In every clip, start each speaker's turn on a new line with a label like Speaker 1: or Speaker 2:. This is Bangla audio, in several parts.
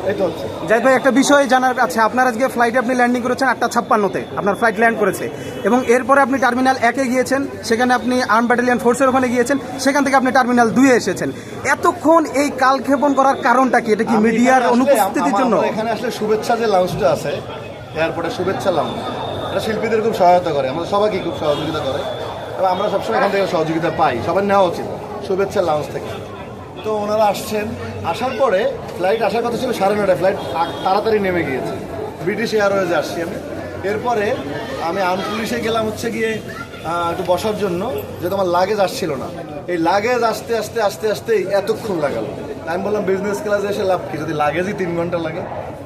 Speaker 1: এই তো হচ্ছে।
Speaker 2: জাহিদ ভাই, একটা বিষয় জানার আছে, আপনার আজকে ফ্লাইটে আপনি ল্যান্ডিং করেছেন 8:56-তে, আপনার ফ্লাইট ল্যান্ড করেছে এবং এরপরে আপনি টার্মিনাল 1-এ গিয়েছেন, সেখানে আপনি আর্ম ব্যাটালিয়ন ফোর্সের ওখানে গিয়েছেন, সেখান থেকে আপনি টার্মিনাল 2-এ এসেছেন। এতক্ষণ এই কালক্ষেপণ করার কারণটা কি? এটা কি মিডিয়ার অনুপস্থিতির জন্য?
Speaker 1: এখানে আসলে শুভেচ্ছা যে লাউঞ্জটা আছে এয়ারপোর্টে, শুভেচ্ছা লাউঞ্জ, এটা শিল্পীদের খুব সহায়তা করে, আমাদের সবাইকে খুব সহযোগিতা করে এবং আমরা সবসময় এখান থেকে সহযোগিতা পাই, সবার নেওয়া উচিত শুভেচ্ছা লাউঞ্জ থেকে। তো ওনারা আসছেন, আসার পরে ফ্লাইট আসার কথা ছিল 9:30, ফ্লাইট তাড়াতাড়ি নেমে গিয়েছে। ব্রিটিশ এয়ারওয়েজে আসছি আমি। এরপরে আমি আর্ম পুলিশে গেলাম হচ্ছে গিয়ে একটু বসার জন্য, যেহেতু আমার লাগেজ আসছিল না। এই লাগেজ আসতে আসতে আসতে আসতেই এতক্ষণ লাগালো। আমি বললাম বিজনেস ক্লাসে এসে লাভ কি, যদি লাগেজই 3 ঘন্টা লাগে।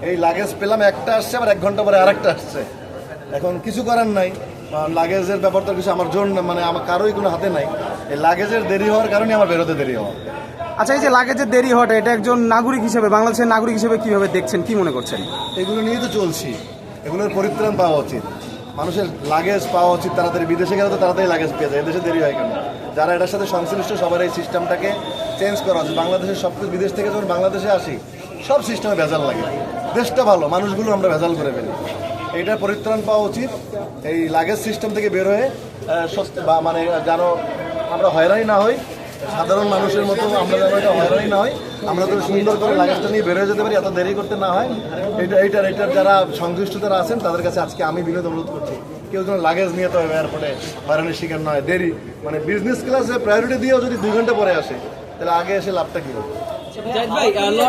Speaker 1: এই লাগেজ পেলাম, একটা আসছে, আবার 1 ঘন্টা পরে আরেকটা আসছে। এখন কিছু করার নাই, লাগেজের ব্যাপারটা কিছু আমার জোর না, মানে আমার কারোই কোনো হাতে নাই। এই লাগেজের দেরি হওয়ার কারণে আমার বেরোতে দেরি হওয়া।
Speaker 2: আচ্ছা, এই যে লাগেজের দেরি হওয়াটা, এটা একজন নাগরিক হিসেবে, বাংলাদেশের নাগরিক হিসেবে কীভাবে দেখছেন, কি মনে করছেন?
Speaker 1: এগুলো নিয়েই তো চলছি, এগুলোর পরিত্রাণ পাওয়া উচিত, মানুষের লাগেজ পাওয়া উচিত তাড়াতাড়ি। বিদেশে গেলে তো তাড়াতাড়ি লাগেজ পেয়ে যায়, এদেশে দেরি হয় কেন? যারা এটার সাথে সংশ্লিষ্ট সবার এই সিস্টেমটাকে চেঞ্জ করা উচিত। বাংলাদেশের সব কিছু, বিদেশ থেকে যখন বাংলাদেশে আসি সব সিস্টেমে ভেজাল লাগে। দেশটা ভালো, মানুষগুলো আমরা ভেজাল করে ফেলি। এইটার পরিত্রাণ পাওয়া উচিত। এই লাগেজ সিস্টেম থেকে বের হয়ে মানে যেন আমরা হয়রানি না হই, সাধারণ মানুষের মতো আমরা যেন এটা হয়রানি না হয়, আমরা তো সুন্দর করে লাগেজটা নিয়ে বেরোয় যেতে পারি, এত দেরি করতে না হয়। এইটার যারা সংশ্লিষ্ট যারা আছেন তাদের কাছে আজকে আমি বিনোদ অনুরোধ করছি, কেউ যেন লাগেজ নিয়ে তো এয়ারপোর্টে হয়রানির শিকার নয়। দেরি মানে বিজনেস ক্লাসে প্রায়োরিটি দিয়েও যদি 2 ঘন্টা পরে আসে, তাহলে আগে এসে লাভটা কী হবে?